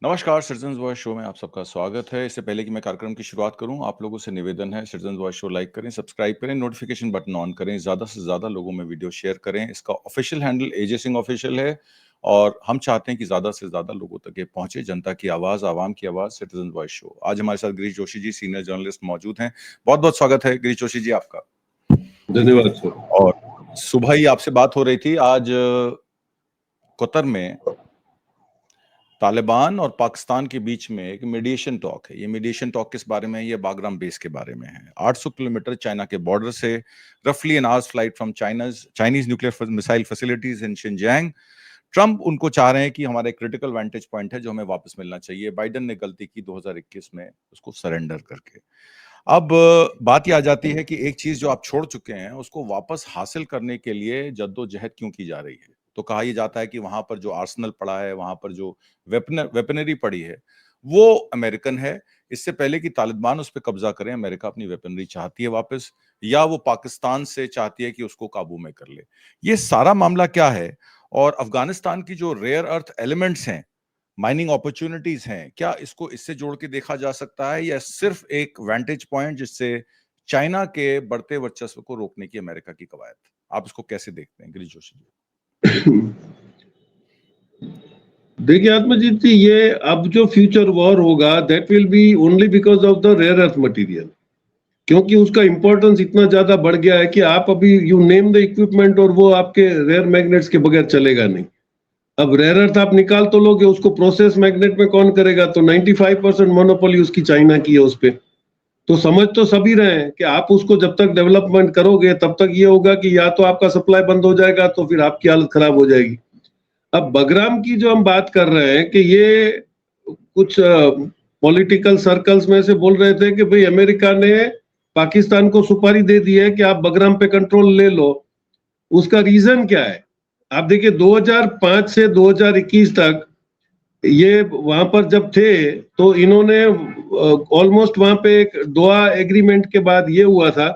नमस्कार, citizens voice show में आप सबका स्वागत है। इससे पहले कि मैं कार्यक्रम की शुरुआत करूं, आप लोगों से निवेदन है, सिटीजन्स वॉइस शो लाइक करें, सब्सक्राइब करें, नोटिफिकेशन बटन ऑन करें, ज़्यादा से ज़्यादा लोगों में वीडियो शेयर करें। इसका ऑफिशियल हैंडल एजे सिंह ऑफिशियल है और हम चाहते हैं कि ज़्यादा से ज़्यादा लोगों तक ये पहुंचे। जनता की आवाज़, आवाम की आवाज़, सिटीजन्स वॉइस शो। आज हमारे साथ गिरीश जोशी जी, सीनियर जर्नलिस्ट मौजूद हैं। बहुत बहुत स्वागत है गिरीश जोशी जी आपका। धन्यवाद सर। और सुबह ही आपसे बात हो रही थी, आज कतर में तालिबान और पाकिस्तान के बीच में एक मीडिएशन टॉक है। ये मीडिएशन टॉक किस बारे में है? ये बागराम बेस के बारे में है। 800 किलोमीटर चाइना के बॉर्डर से, रफली an hours flight from Chinese nuclear missile facilities in Xinjiang. Trump उनको चाह रहे हैं कि हमारा एक क्रिटिकल वेंटेज पॉइंट है जो हमें वापस मिलना चाहिए। बाइडेन ने गलती की 2021 में उसको सरेंडर करके। अब बात ये आ जाती है कि एक चीज जो आप छोड़ चुके हैं उसको वापस हासिल करने के लिए जद्दोजहद क्यों की जा रही है? तो कहा यह जाता है कि वहां पर जो आर्सनल पड़ा है, वहां पर जो वेपनरी पड़ी है, वो अमेरिकन है। इससे पहले कि तालिबान उस पर कब्जा करें, अमेरिका अपनी वेपनरी चाहती है वापस, या वो पाकिस्तान से चाहती है कि उसको काबू में कर ले। ये सारा मामला क्या है? और अफगानिस्तान की जो रेयर अर्थ एलिमेंट्स हैं, माइनिंग अपॉर्चुनिटीज हैं, क्या इसको इससे जोड़ के देखा जा सकता है, या सिर्फ एक वेंटेज पॉइंट जिससे चाइना के बढ़ते वर्चस्व को रोकने की अमेरिका की कवायद? आप इसको कैसे देखते हैं गिरीश जोशी जी? देखिए आत्मजीत जी, ये अब जो फ्यूचर वॉर होगा that will be only because of the rare earth material, क्योंकि उसका इंपॉर्टेंस इतना ज्यादा बढ़ गया है कि आप अभी यू नेम द इक्विपमेंट और वो आपके रेयर मैग्नेट्स के बगैर चलेगा नहीं। अब रेयर अर्थ आप निकाल तो लोगे, उसको प्रोसेस मैग्नेट में कौन करेगा? तो 95% मोनोपोली उसकी चाइना की है उस पे। तो समझ तो सभी रहे हैं कि आप उसको जब तक डेवलपमेंट करोगे तब तक ये होगा कि या तो आपका सप्लाई बंद हो जाएगा तो फिर आपकी हालत खराब हो जाएगी। अब बगराम की जो हम बात कर रहे हैं कि ये कुछ पॉलिटिकल सर्कल्स में से बोल रहे थे कि भाई अमेरिका ने पाकिस्तान को सुपारी दे दी है कि आप बगराम पे कंट्रोल ले लो। उसका रीजन क्या है? आप देखिए 2005 से 2021 तक ये वहां पर जब थे तो इन्होंने ऑलमोस्ट वहां पे एक दोहा एग्रीमेंट के बाद ये हुआ था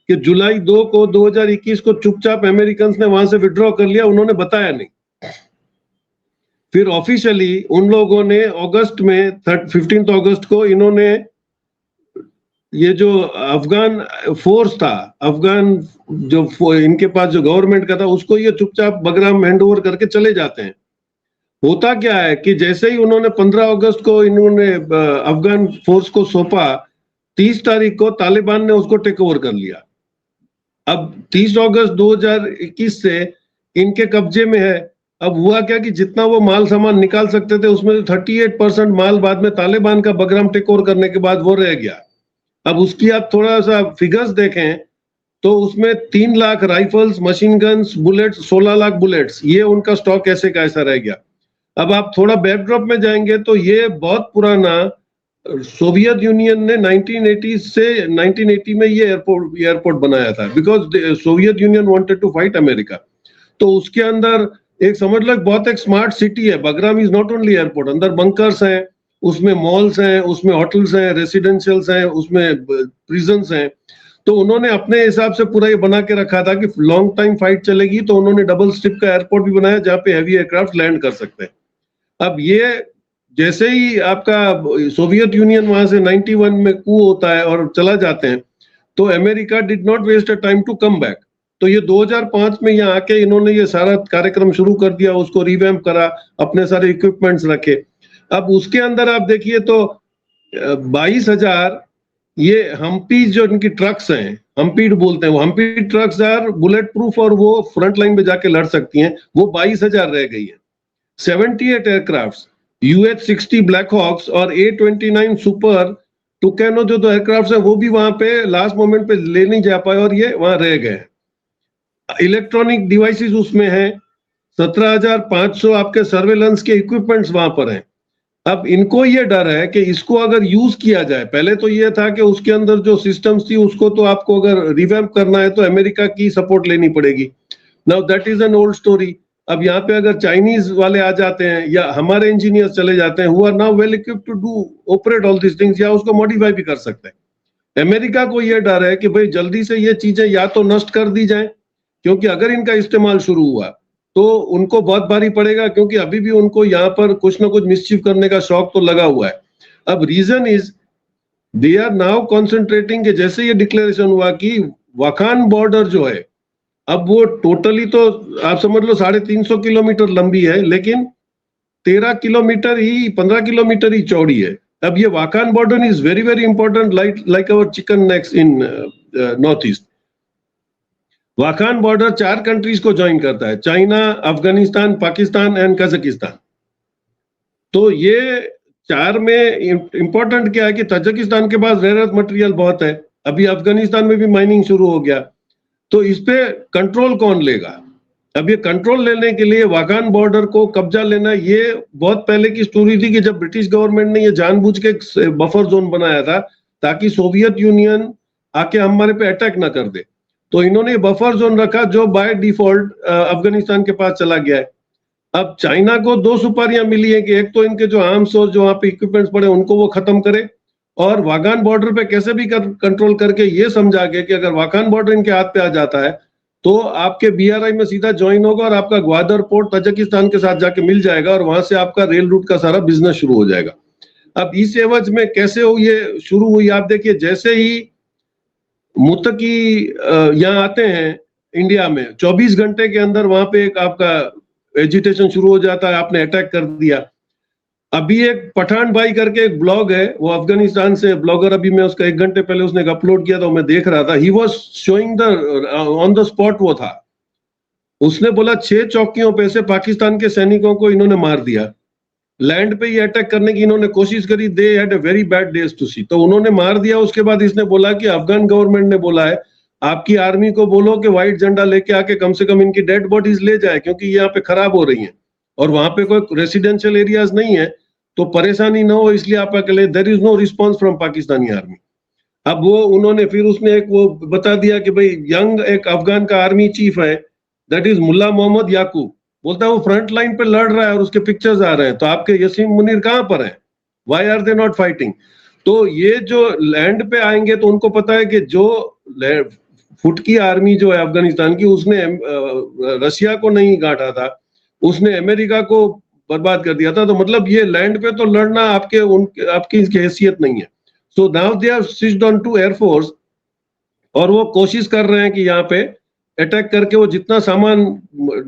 कि जुलाई 2 को 2021 को चुपचाप अमेरिकन ने वहां से विड्रॉ कर लिया, उन्होंने बताया नहीं। फिर ऑफिशियली उन लोगों ने अगस्त में 15 अगस्त को इन्होंने ये जो अफगान फोर्स था, अफगान जो इनके पास जो गवर्नमेंट का था, उसको ये चुपचाप बगराम हैंड ओवर करके चले जाते हैं। होता क्या है कि जैसे ही उन्होंने 15 अगस्त को इन्होंने अफगान फोर्स को सौंपा, 30 तारीख को तालिबान ने उसको टेक ओवर कर लिया। अब 30 अगस्त 2021 से इनके कब्जे में है। अब हुआ क्या कि जितना वो माल सामान निकाल सकते थे उसमें 38% माल बाद में तालिबान का बगराम टेक ओवर करने के बाद वो रह गया। अब उसकी आप थोड़ा सा फिगर्स देखें तो उसमें 3 lakh rifles, machine guns, bullets, 16 lakh bullets, ये उनका स्टॉक ऐसे का ऐसा रह गया। अब आप थोड़ा बैकड्रॉप में जाएंगे तो ये बहुत पुराना सोवियत यूनियन ने 1980 से 1980 में ये एयरपोर्ट बनाया था, because Soviet Union wanted to fight America. तो उसके अंदर एक समझ लो बहुत एक स्मार्ट सिटी है। Bagram is not only airport, अंदर बंकर्स हैं, उसमें मॉल्स हैं, उसमें होटल्स हैं, रेसिडेंशियल्स हैं, उसमें प्रिजन्स हैं। तो उन्होंने अपने हिसाब से पूरा ये बना के रखा था कि लॉन्ग टाइम फाइट चलेगी, तो उन्होंने डबल स्ट्रिप का एयरपोर्ट भी बनाया जहाँ पे हैवी एयरक्राफ्ट लैंड कर सकते हैं। अब ये जैसे ही आपका सोवियत यूनियन वहां से 91 में कू होता है और चला जाते हैं, तो America did not waste a time to come back. तो ये 2005 में यहाँ आके इन्होंने ये सारा कार्यक्रम शुरू कर दिया, उसको रिवैम्प करा, अपने सारे इक्विपमेंट्स रखे। अब उसके अंदर आप देखिए तो 22,000 ये हम्पी जो इनकी ट्रक्स हैं, हम्पीड बोलते हैं, वो Humvee trucks are bullet proof और वो फ्रंट लाइन में जाके लड़ सकती हैं, वो 22,000 रह गई है। 78 एयरक्राफ्ट UH-60 ब्लैक हॉक्स और A-29 सुपर टुकैनो जो 2 एयरक्राफ्ट है वो भी वहां पे लास्ट मोमेंट पे ले नहीं जा पाए और ये वहां रह गए। इलेक्ट्रॉनिक डिवाइसेस उसमें हैं, 17,500 आपके सर्वेलेंस के इक्विपमेंट्स वहां पर हैं। अब इनको ये डर है कि इसको अगर यूज किया जाए, पहले तो ये था कि उसके अंदर जो सिस्टम्स थी उसको तो आपको अगर रिवैम्प करना है तो अमेरिका की सपोर्ट लेनी पड़ेगी। Now that is an old story. अब यहाँ पे अगर चाइनीज वाले आ जाते हैं या हमारे इंजीनियर्स चले जाते हैं who are now well equipped to do operate all this things, या उसको मॉडिफाई भी कर सकते हैं। अमेरिका को यह डर है कि भाई जल्दी से ये चीजें या तो नष्ट कर दी जाए, क्योंकि अगर इनका इस्तेमाल शुरू हुआ तो उनको बहुत भारी पड़ेगा, क्योंकि अभी भी उनको यहाँ पर कुछ ना कुछ मिसचीफ करने का शौक तो लगा हुआ है। अब reason is they are now concentrating, जैसे ये डिक्लेरेशन हुआ कि वाखान बॉर्डर जो है, अब वो टोटली तो आप समझ लो 350 किलोमीटर लंबी है, लेकिन 13 किलोमीटर ही 15 किलोमीटर ही चौड़ी है। अब ये Wakhan border is very very important, like our chicken next in north east. Wakhan border 4 countries को ज्वाइन करता है, China, Afghanistan, Pakistan and Kazakhstan. तो ये 4 में इंपॉर्टेंट क्या है कि तजाकिस्तान के पास रेयर अर्थ मटेरियल बहुत है, अभी अफगानिस्तान में भी माइनिंग शुरू हो गया, तो इस पे कंट्रोल कौन लेगा? अब ये कंट्रोल लेने के लिए वाखान बॉर्डर को कब्जा लेना, ये बहुत पहले की स्टोरी थी कि जब ब्रिटिश गवर्नमेंट ने ये जानबूझ के बफर जोन बनाया था ताकि सोवियत यूनियन आके हमारे पे अटैक ना कर दे, तो इन्होंने बफर जोन रखा जो बाय डिफॉल्ट अफगानिस्तान के पास चला गया है। अब चाइना को 2 सुपारियां मिली है कि एक तो इनके जो आर्म्स और जो वहां पे इक्विपमेंट्स पड़े उनको वो खत्म करे, और वाखान बॉर्डर पे कैसे भी कंट्रोल करके ये समझा के कि अगर वाखान बॉर्डर इनके हाथ पे आ जाता है तो आपके BRI में सीधा ज्वाइन होगा और आपका ग्वादर पोर्ट तजाकिस्तान के साथ जाके मिल जाएगा और वहां से आपका रेल रूट का सारा बिजनेस शुरू हो जाएगा। अब इस एवज में कैसे हो ये शुरू हुई, आप देखिए जैसे ही मुत्तकी यहाँ आते हैं इंडिया में 24 घंटे के अंदर वहां पे एक आपका एजिटेशन शुरू हो जाता है, आपने अटैक कर दिया। अभी एक पठान भाई करके एक ब्लॉग है, वो अफगानिस्तान से ब्लॉगर, अभी मैं उसका 1 घंटे पहले उसने अपलोड किया था, मैं देख रहा था, he was showing the on the spot वो था। उसने बोला 6 चौकियों पे से पाकिस्तान के सैनिकों को इन्होंने मार दिया, लैंड पे ये अटैक करने की इन्होंने कोशिश करी, they had a very bad days to see, तो उन्होंने मार दिया। उसके बाद इसने बोला कि अफगान गवर्नमेंट ने बोला है आपकी आर्मी को बोलो कि व्हाइट झंडा लेके आके कम से कम इनकी डेड बॉडीज ले जाए, क्योंकि ये यहाँ पे खराब हो रही हैं और वहां पे कोई रेसिडेंशियल एरियाज नहीं है, तो परेशानी ना हो इसलिए आप अकेले, there is no response from Pakistani army. अब वो उन्होंने फिर उसने एक वो बता दिया कि भाई यंग एक अफगान का आर्मी चीफ है, दैट इज मुल्ला मोहम्मद याकूब, बोलता है वो फ्रंट लाइन पे लड़ रहा है और उसके पिक्चर्स आ रहे हैं, तो आपके यसीम मुनीर कहाँ पर है, why are they not fighting? तो ये जो लैंड पे आएंगे तो उनको पता है कि जो फुट की आर्मी जो है अफगानिस्तान की, उसने रशिया को नहीं गांठा था, उसने अमेरिका को बर्बाद कर दिया था, तो मतलब ये लैंड पे तो लड़ना आपकी इसकी हैसियत नहीं है। So now they are switched on to air force और वो कोशिश कर रहे हैं कि यहाँ पे अटैक करके वो जितना सामान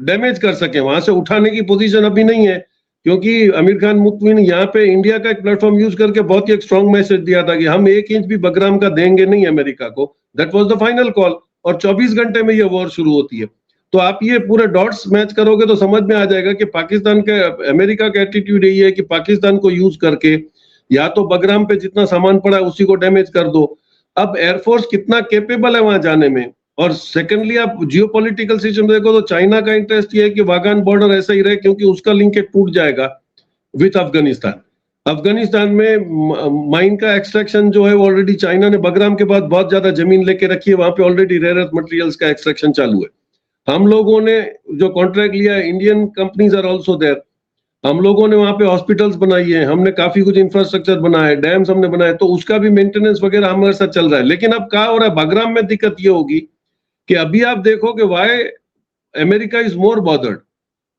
डैमेज कर सके, वहां से उठाने की पोजीशन अभी नहीं है, क्योंकि आमिर खान मुख्तवी ने यहाँ पे इंडिया का एक प्लेटफॉर्म यूज करके बहुत ही एक स्ट्रॉन्ग मैसेज दिया था कि हम 1 इंच भी बगराम का देंगे नहीं अमेरिका को, that was the final call, और 24 घंटे में ये वॉर शुरू होती है। तो आप ये पूरे डॉट्स मैच करोगे तो समझ में आ जाएगा कि पाकिस्तान के अमेरिका का एटीट्यूड यही है कि पाकिस्तान को यूज करके या तो बगराम पे जितना सामान पड़ा है उसी को डैमेज कर दो। अब एयरफोर्स कितना केपेबल है वहां जाने में, और सेकेंडली आप जियोपॉलिटिकल सिस्टम देखो तो चाइना का इंटरेस्ट ये है कि वागान बॉर्डर ऐसा ही रहे, क्योंकि उसका लिंकेज टूट जाएगा विथ अफगानिस्तान। अफगानिस्तान में माइन का एक्सट्रैक्शन जो है वो ऑलरेडी चाइना ने बगराम के बाद बहुत ज्यादा जमीन लेके रखी है, वहां पे ऑलरेडी रेयर अर्थ मटेरियल्स का एक्सट्रैक्शन चालू है। हम लोगों ने जो कॉन्ट्रैक्ट लिया है, Indian companies are also there, हम लोगों ने वहां पे हॉस्पिटल्स बनाई है, हमने काफी कुछ इंफ्रास्ट्रक्चर बनाया है, डैम्स हमने बनाए, तो उसका भी मेंटेनेंस वगैरह हमारे साथ चल रहा है। लेकिन अब क्या हो रहा है बगराम में, दिक्कत ये होगी कि अभी आप देखो कि why America is more bothered.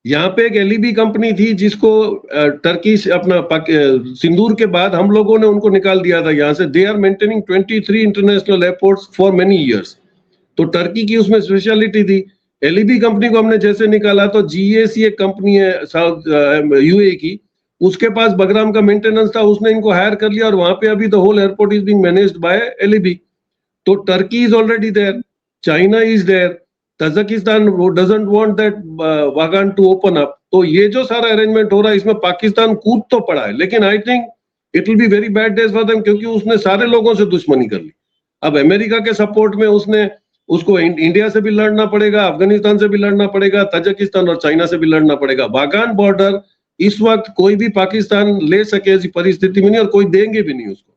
यहाँ पे एक एलईबी कंपनी थी जिसको टर्की से अपना सिंदूर के बाद हम लोगों ने उनको निकाल दिया था यहाँ से। They are maintaining 23 international airports for many years, तो टर्की की उसमें स्पेशलिटी थी। एलईबी कंपनी को हमने जैसे निकाला तो जीएसी एक कंपनी है साउथ यूए की, उसके पास बगराम का मेंटेनेंस था, उसने इनको हायर कर लिया और वहां पे अभी the whole airport is being managed by LEB. तो Turkey is already there, China is there, Tajikistan doesn't want that Wakhan to open up. तो ये जो सारा अरेंजमेंट हो रहा है इसमें पाकिस्तान कूद तो पड़ा है, लेकिन I think it will be very bad days for them, क्योंकि उसने सारे लोगों से दुश्मनी कर ली। अब अमेरिका के सपोर्ट में उसको इंडिया से भी लड़ना पड़ेगा, अफगानिस्तान से भी लड़ना पड़ेगा, तजाकिस्तान और चाइना से भी लड़ना पड़ेगा। वागान बॉर्डर इस वक्त कोई भी पाकिस्तान ले सके ऐसी परिस्थिति में नहीं, और कोई देंगे भी नहीं उसको।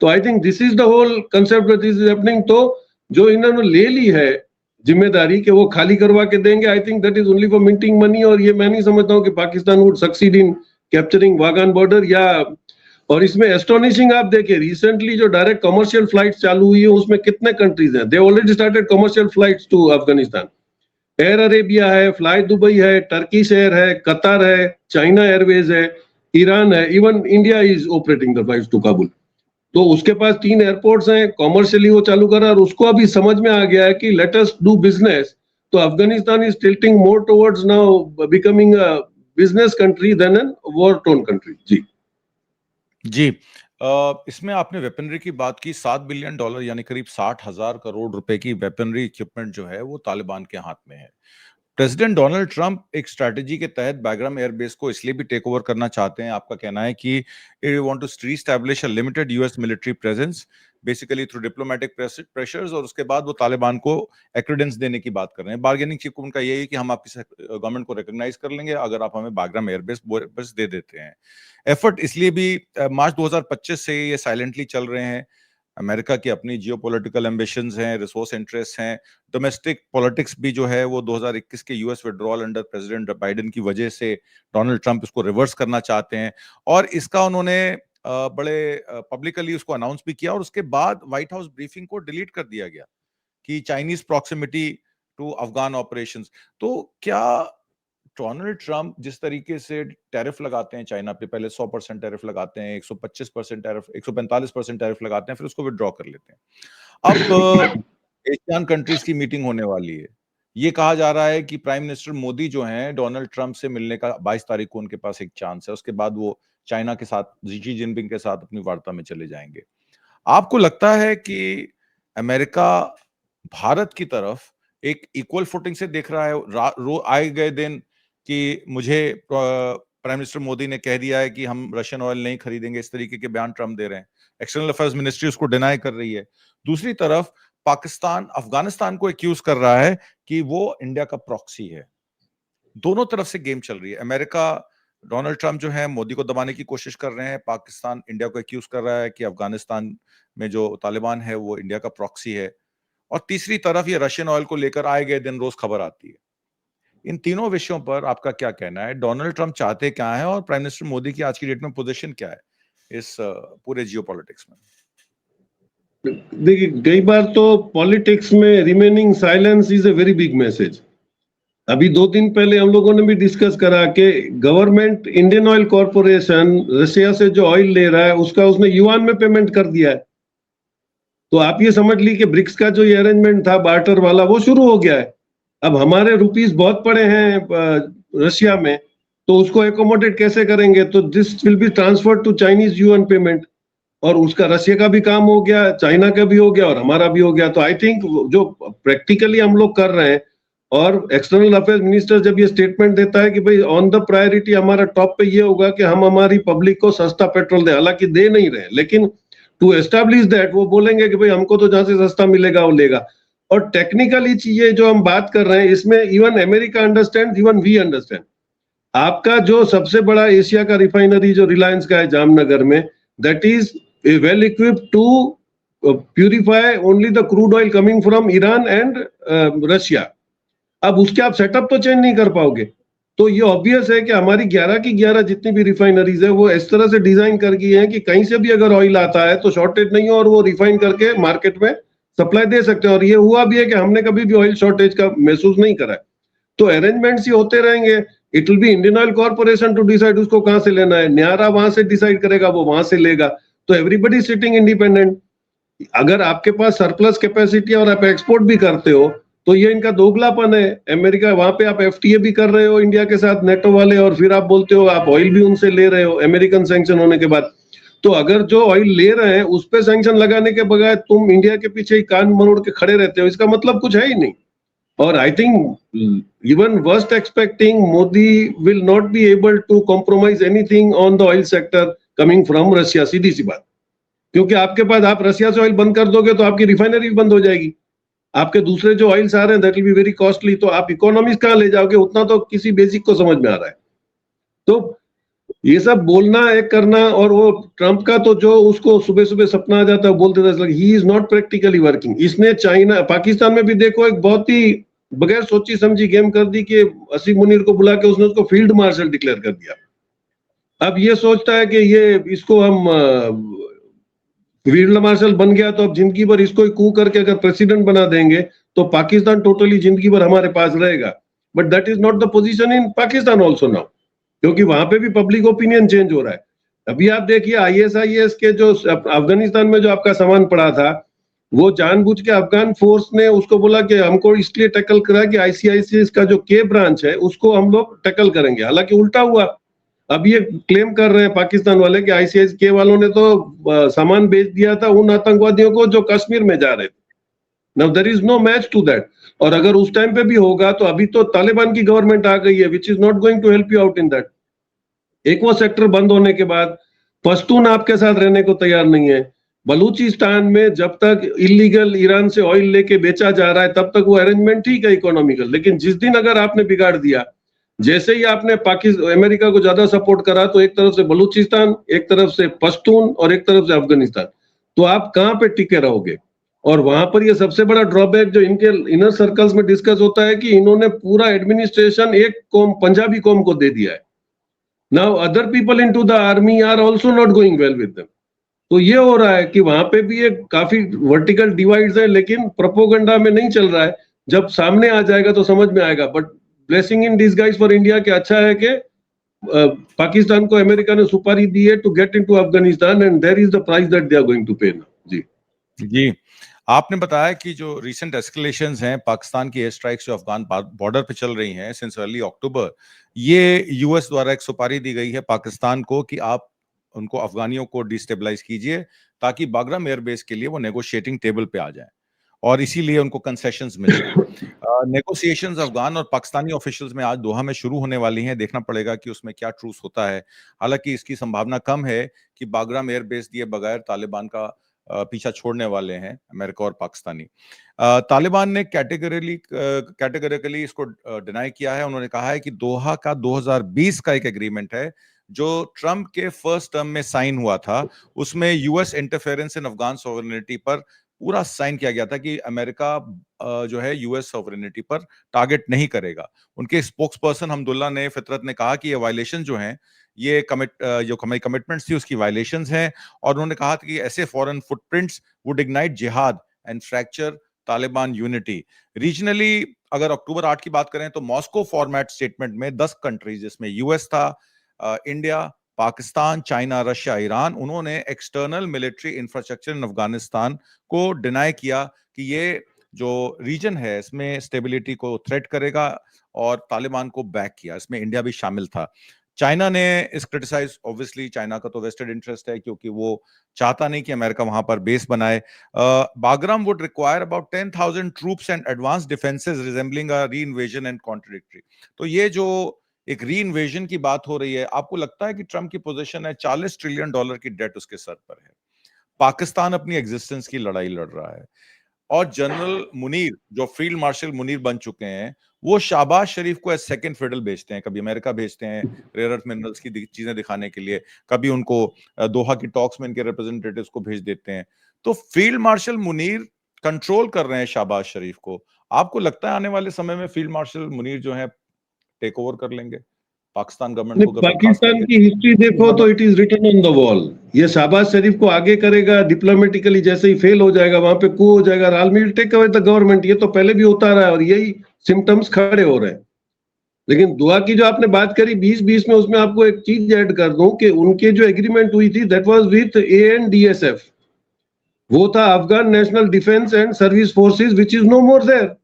तो I think this is the whole concept that is happening. तो जो इन्होंने ले ली है जिम्मेदारी कि वो खाली करवा के देंगे, I think that is only for minting money, और ये मैं नहीं समझता हूँ कि Pakistan would succeed in capturing Wakhan border. या और इसमें एस्टोनिशिंग आप देखिए, रिसेंटली जो डायरेक्ट कमर्शियल फ्लाइट्स चालू हुई है उसमें कितने कंट्रीज हैं, they already started commercial flights to Afghanistan. Air Arabia है, फ्लाई दुबई है, टर्किश एयर है, कतर है, चाइना एयरवेज है, ईरान है, even India is operating the flights to Kabul. तो उसके पास 3 एयरपोर्ट्स हैं, कॉमर्शियली वो चालू कर रहा है और उसको अभी समझ में आ गया है कि लेट अस डू बिजनेस। तो Afghanistan is tilting more towards now becoming a business country then an war torn country. जी जी। इसमें आपने वेपनरी की बात की। $7 बिलियन यानी करीब 60,000 करोड़ रुपए की वेपनरी इक्विपमेंट जो है वो तालिबान के हाथ में है। प्रेसिडेंट डोनाल्ड ट्रंप एक स्ट्रैटेजी के तहत बैग्राम एयरबेस को इसलिए भी टेक ओवर करना चाहते हैं, आपका कहना है कि they want to reestablish a limited US military presence basically through diplomatic pressures, और उसके बाद वो तालिबान को एक्रेडेंस देने की बात कर रहे हैं। बार्गेनिंग चिप उनका यही है कि हम आपकी गवर्नमेंट को रिकॉग्नाइज कर लेंगे अगर आप हमें बैग्राम एयरबेस बस दे देते हैं। एफर्ट इसलिए भी मार्च 2025 से ये साइलेंटली चल रहे हैं। अमेरिका की अपनी जियोपॉलिटिकल एम्बिशंस हैं, रिसोर्स इंटरेस्ट हैं, डोमेस्टिक पॉलिटिक्स भी जो है वो 2021 के US withdrawal under president Biden की वजह से डोनाल्ड ट्रंप इसको रिवर्स करना चाहते हैं। और इसका उन्होंने बड़े पब्लिकली उसको अनाउंस भी किया और उसके बाद व्हाइट हाउस ब्रीफिंग को डिलीट कर दिया गया कि Chinese proximity to Afghan operations. तो क्या डोनाल्ड ट्रंप जिस तरीके से टैरिफ लगाते हैं चाइना पे, पहले 100% टैरिफ लगाते हैं, 125% टैरिफ, 145% टैरिफ लगाते हैं, फिर उसको विड्रॉ कर लेते हैं। अब एशियन कंट्रीज की मीटिंग होने वाली है। ये कहा जा रहा है कि प्राइम मिनिस्टर मोदी जो हैं डोनाल्ड ट्रंप से मिलने का 22 तारीख को उनके पास एक चांस है। उसके बाद वो चाइना के साथ, शी जिनपिंग के साथ अपनी वार्ता में चले जाएंगे। आपको लगता है कि अमेरिका भारत की तरफ एक इक्वल फुटिंग से देख रहा है? आए गए दिन कि मुझे प्राइम मिनिस्टर मोदी ने कह दिया है कि हम रशियन ऑयल नहीं खरीदेंगे, इस तरीके के बयान ट्रंप दे रहे हैं। एक्सटर्नल अफेयर्स मिनिस्ट्री उसको डिनाई कर रही है। दूसरी तरफ पाकिस्तान अफगानिस्तान को एक्यूज कर रहा है कि वो इंडिया का प्रॉक्सी है। दोनों तरफ से गेम चल रही है। अमेरिका, डोनाल्ड ट्रंप जो है मोदी को दबाने की कोशिश कर रहे हैं, पाकिस्तान इंडिया को एक्यूज कर रहा है कि अफगानिस्तान में जो तालिबान है वो इंडिया का प्रॉक्सी है, और तीसरी तरफ ये रशियन ऑयल को लेकर आए गए दिन रोज खबर आती है। इन तीनों विषयों पर आपका क्या कहना है? डोनाल्ड ट्रंप चाहते क्या है और प्राइम मिनिस्टर मोदी की आज की डेट में पोजीशन क्या है इस पूरे जियोपॉलिटिक्स में? देखिए, कई बार तो पॉलिटिक्स में remaining silence is a very big message. अभी 2 दिन पहले हम लोगों ने भी डिस्कस करा कि government Indian Oil corporation Russia से जो ऑयल ले रहा है उसका उसने युआन में पेमेंट कर दिया है। तो आप ये समझ ली कि ब्रिक्स का जो ये अरेंजमेंट था बार्टर वाला वो शुरू हो गया है। अब हमारे रुपीस बहुत पड़े हैं रशिया में, तो उसको एकोमोडेट कैसे करेंगे? तो this will be transferred to Chinese yuan payment, और उसका रशिया का भी काम हो गया, चाइना का भी हो गया और हमारा भी हो गया। तो आई थिंक जो प्रैक्टिकली हम लोग कर रहे हैं, और एक्सटर्नल अफेयर्स मिनिस्टर जब ये स्टेटमेंट देता है कि भाई ऑन द प्रायोरिटी हमारा टॉप पे ये होगा कि हम हमारी पब्लिक को सस्ता पेट्रोल दे, हालांकि दे नहीं रहे, लेकिन टू एस्टैब्लिश दैट वो बोलेंगे कि भाई हमको तो जहां से सस्ता मिलेगा वो लेगा। और टेक्निकली चीजें जो हम बात कर रहे हैं इसमें even America understand, even we understand. आपका जो सबसे बड़ा एशिया का रिफाइनरी जो रिलायंस का है जामनगर में, that is well equipped to purify only the crude oil coming from Iran and Russia। अब उसके आप सेटअप तो चेंज नहीं कर पाओगे। तो ये ऑब्वियस है कि हमारी 11 की 11 जितनी भी रिफाइनरीज है वो इस तरह से डिजाइन कर गई हैं कि कहीं से भी अगर ऑयल आता है तो शॉर्टेज नहीं हो और वो रिफाइन करके मार्केट में सप्लाई दे सकते हैं। और ये हुआ भी है कि हमने कभी भी ऑयल शॉर्टेज का महसूस नहीं करा है। तो अरेंजमेंट्स ही होते रहेंगे। It will be Indian Oil Corporation to decide उसको कहां से लेना है। न्यारा वहां से डिसाइड करेगा, वो वहां से लेगा। तो एवरीबडी सिटिंग इंडिपेंडेंट। अगर आपके पास सरप्लस कैपेसिटी और आप एक्सपोर्ट भी करते हो तो ये इनका दोगलापन है। अमेरिका वहां पे आप एफटीए भी कर रहे हो इंडिया के साथ, नेटो वाले, और फिर आप बोलते हो आप ऑयल भी उनसे ले रहे हो अमेरिकन सैंक्शन होने के बाद। तो अगर जो ऑयल ले रहे हैं उस पे सैंक्शन लगाने के बगैर तुम इंडिया के पीछे कान मरोड़ के खड़े रहते हो, इसका मतलब कुछ है ही नहीं। और I think even worst expecting Modi will not be able to compromise anything on the oil sector coming from Russia. सीधी सी बात, क्योंकि आपके पास आप रशिया से ऑयल बंद कर दोगे तो आपकी रिफाइनरी बंद हो जाएगी। आपके दूसरे जो ऑयल्स आ रहे हैं that will be very costly. तो आप इकोनॉमीज कहां ले जाओगे? उतना तो किसी बेसिक को समझ में आ रहा है। तो ये सब बोलना एक करना, और वो ट्रंप का तो जो उसको सुबह सुबह सपना आ जाता है बोलते थे, he is not practically working. इसने चाइना पाकिस्तान में भी देखो एक बहुत ही बगैर सोची समझी गेम कर दी कि असीम मुनीर को बुला के उसने उसको फील्ड मार्शल डिक्लेयर कर दिया। अब ये सोचता है कि ये इसको हम फील्ड मार्शल बन गया तो अब जिंदगी भर इसको ही कू करके अगर प्रेसिडेंट बना देंगे तो पाकिस्तान टोटली जिंदगी भर हमारे पास रहेगा। But that is not the position in Pakistan also now, क्योंकि वहां पे भी पब्लिक ओपिनियन चेंज हो रहा है। अभी आप देखिए ISIS के जो अफगानिस्तान में जो आपका सामान पड़ा था, वो जानबूझ के अफगान फोर्स ने उसको बोला कि हमको इसलिए टैकल करा कि ICIS का जो के ब्रांच है उसको हम लोग टैकल करेंगे, हालांकि उल्टा हुआ। अब ये क्लेम कर रहे हैं पाकिस्तान वाले कि ICIS के वालों ने तो सामान बेच दिया था उन आतंकवादियों को जो कश्मीर में जा रहे थे। Now there is no match to that. और अगर उस टाइम पे भी होगा तो अभी तो तालिबान की गवर्नमेंट आ गई है which is not going to help you out in that. एक वो सेक्टर बंद होने के बाद पश्तून आपके साथ रहने को तैयार नहीं है। बलूचिस्तान में जब तक इलीगल ईरान से ऑयल लेके बेचा जा रहा है तब तक वो अरेंजमेंट ठीक है इकोनॉमिकल, लेकिन जिस दिन अगर आपने बिगाड़ दिया, जैसे ही आपने पाकिस्तान अमेरिका को ज्यादा सपोर्ट करा तो एक तरफ से बलूचिस्तान, एक तरफ से पश्तून और एक तरफ से अफगानिस्तान, तो आप कहां पे टिके रहोगे। और वहां पर ये सबसे बड़ा ड्रॉबैक जो इनके इनर सर्कल्स में डिस्कस होता है कि इन्होंने पूरा एडमिनिस्ट्रेशन एक कौम पंजाबी कौम को दे दिया है। Now other people into the army are also not going well with them. तो ये हो रहा है कि वहां पे भी एक काफी वर्टिकल डिवाइड्स है, लेकिन प्रोपोगंडा में नहीं चल रहा है। जब सामने आ जाएगा तो समझ में आएगा। But blessing in disguise for India कि अच्छा है कि पाकिस्तान को अमेरिका ने सुपारी दी है to get into Afghanistan and there is the price that they are going to pay now. जी जी, आपने बताया कि जो रिसेंट एस्केलेशंस हैं पाकिस्तान की एयर स्ट्राइक्स जो अफगान बॉर्डर पे चल रही हैं सिंस अर्ली अक्टूबर, ये यूएस द्वारा एक सुपारी दी गई है पाकिस्तान को कि आप उनको अफगानियों को डिस्टेबलाइज कीजिए ताकि बागराम एयरबेस के लिए वो नेगोशिएटिंग टेबल पे आ जाएं और इसीलिए उनको कंसेशंस मिल जाएं। नेगोशिएशंस अफगान और पाकिस्तानी ऑफिशियल्स में आज दोहा में शुरू होने वाली हैं। देखना पड़ेगा कि उसमें क्या ट्रूस होता है। हालांकि इसकी संभावना कम है कि बागराम एयरबेस दिए बगैर तालिबान का पीछा छोड़ने वाले हैं अमेरिका और पाकिस्तानी। तालिबान ने कैटेगरिकली इसको डिनाई किया है। उन्होंने कहा है कि दोहा का 2020 का एक एग्रीमेंट है जो ट्रंप के फर्स्ट टर्म में साइन हुआ था, उसमें यूएस इंटरफेरेंस इन अफगान सॉवरेनिटी पर पूरा साइन किया गया था कि अमेरिका जो है यूएस सॉवरेनिटी पर टारगेट नहीं करेगा। उनके स्पोक्स पर्सन हमदुल्ला ने फितरत ने कहा कि ये वायलेशन जो हैं ये जो हमारी कमिटमेंट्स थी उसकी वायलेशंस हैं और उन्होंने कहा था कि ऐसे फॉरेन फुटप्रिंट्स वुड इग्नाइट जिहाद and fracture Taliban unity regionally. अगर अक्टूबर 8 की बात करें तो मॉस्को फॉर्मेट स्टेटमेंट में 10 कंट्रीज जिसमें यूएस था, India, Pakistan, China, Russia, Iran, उन्होंने external military infrastructure in Afghanistan को डिनाई किया कि ये जो रीजन है इसमें स्टेबिलिटी को थ्रेट करेगा और तालिबान को बैक किया। इसमें इंडिया भी शामिल था। चाइना ने इस क्रिटिसाइज, ऑब्वियसली चाइना का तो वेस्टेड इंटरेस्ट है क्योंकि वो चाहता नहीं कि अमेरिका वहां पर बेस बनाए। Bagram would require about 10,000 troops and advance defences resembling a reinvasion and contradictory. तो ये जो एक री इन्वेजन की बात हो रही है, आपको लगता है कि ट्रंप की पोजीशन है $40 ट्रिलियन की डेट उसके सर पर है, पाकिस्तान अपनी एग्जिस्टेंस की लड़ाई लड़ रहा है और जनरल मुनीर जो फील्ड मार्शल मुनीर बन चुके हैं वो शाहबाज शरीफ को एज सेकंड फिडल भेजते हैं। कभी अमेरिका भेजते हैं रेयर अर्थ मिनरल्स की चीजें दिखाने के लिए, कभी उनको दोहा की टॉक्स में इनके रिप्रेजेंटेटिव्स को भेज देते हैं। तो फील्ड मार्शल मुनीर कंट्रोल कर रहे हैं शाहबाज शरीफ को। आपको लगता है आने वाले समय में फील्ड मार्शल मुनीर जो है टेक ओवर कर लेंगे पाकिस्तान गवर्नमेंट को? पाकिस्तान की हिस्ट्री देखो तो it is written on the wall. ये शाहबाज शरीफ को आगे करेगा डिप्लोमेटिकली, जैसे ही फेल हो जाएगा वहां पे कू हो जाएगा, army will take away the government. ये तो पहले भी होता रहा है और यही सिम्टम्स खड़े हो रहे हैं। लेकिन दुआ की जो आपने बात करी 2020 में, उसमें आपको एक चीज ऐड कर दूं कि उनके जो एग्रीमेंट हुई थी दैट वाज विथ ANDSF, वो था Afghan national defence and service forces which is no more there.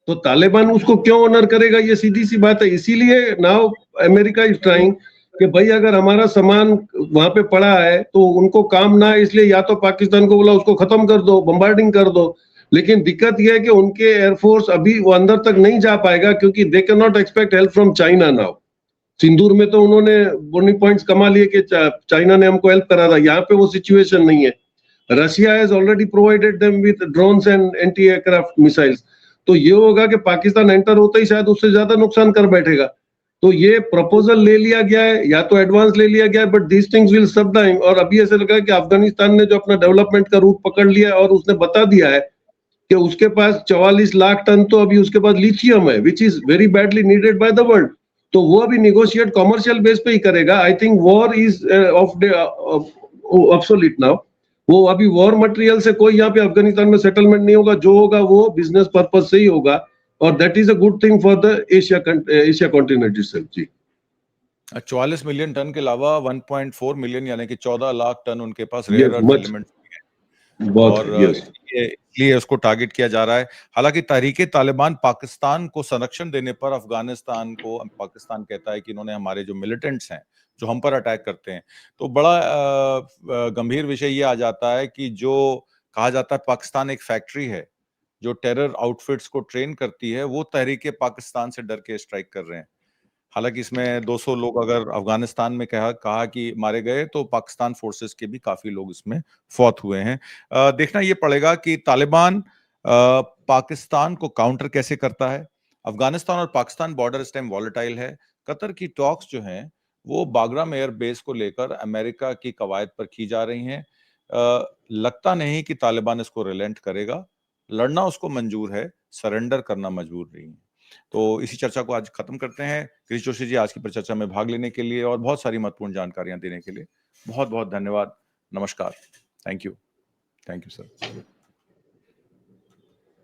तो तालिबान उसको क्यों ऑनर करेगा, ये सीधी सी बात है। इसीलिए नाउ अमेरिका इज ट्राइंग कि भाई अगर हमारा सामान वहां पे पड़ा है तो उनको काम ना है, इसलिए या तो पाकिस्तान को बोला उसको खत्म कर दो, बम्बार्डिंग कर दो। लेकिन दिक्कत यह है कि उनके एयरफोर्स अभी वो अंदर तक नहीं जा पाएगा क्योंकि they can not expect help from China now. Sindoor में तो उन्होंने बोनी पॉइंट्स कमा लिए कि चाइना ने हमको हेल्प करा था, यहाँ पे वो सिचुएशन नहीं है। Russia has already provided them with drones and anti aircraft missiles. तो ये होगा कि पाकिस्तान एंटर होता ही शायद उससे ज्यादा नुकसान कर बैठेगा। तो ये प्रपोजल ले लिया गया है या तो एडवांस ले लिया गया है, बट दीज थिंग्स विल सब टाइम। और अभी ऐसे लगा कि अफगानिस्तान ने जो अपना डेवलपमेंट का रूट पकड़ लिया और उसने बता दिया है कि उसके पास 44 लाख टन तो अभी उसके पास लिथियम है which is very badly needed by the world. तो वो अभी निगोशिएट कॉमर्शियल बेस पे ही करेगा। I think war is obsolete now. वो अभी वॉर मटेरियल से कोई यहाँ पे अफगानिस्तान में सेटलमेंट नहीं होगा, जो होगा वो बिजनेस पर्पज से ही होगा, और that is a good thing for the Asia continent itself. जी 44 मिलियन टन के अलावा 1.4 मिलियन यानी कि 14 लाख टन उनके पास yes, rare earth much elements बहुत और है, यस। इसलिए उसको टारगेट किया जा रहा है। हालांकि तहरीके तालिबान पाकिस्तान को संरक्षण देने पर अफगानिस्तान को पाकिस्तान कहता है कि इन्होंने हमारे जो मिलिटेंट्स हैं जो हम पर अटैक करते हैं, तो बड़ा गंभीर विषय ये आ जाता है कि जो कहा जाता है पाकिस्तान एक फैक्ट्री है जो टेरर आउटफिट्स को ट्रेन करती है, वो तहरीके पाकिस्तान से डर के स्ट्राइक कर रहे हैं। हालांकि इसमें 200 लोग अगर अफगानिस्तान में कहा कि मारे गए, तो पाकिस्तान फोर्सेस के भी काफी लोग इसमें फौत हुए हैं। देखना ये पड़ेगा कि तालिबान पाकिस्तान को काउंटर कैसे करता है। अफगानिस्तान और पाकिस्तान बॉर्डर इस टाइम वॉलेटाइल है। कतर की टॉक्स जो हैं वो बागराम एयर बेस को लेकर अमेरिका की कवायद पर की जा रही हैं। लगता नहीं कि तालिबान इसको रिलेंट करेगा। लड़ना उसको मंजूर है, सरेंडर करना मजबूर नहीं है। तो इसी चर्चा को आज खत्म करते हैं। कृषि जोशी जी, आज की परिचर्चा में भाग लेने के लिए और बहुत सारी महत्वपूर्ण जानकारियां देने के लिए बहुत बहुत धन्यवाद। नमस्कार। Thank you sir.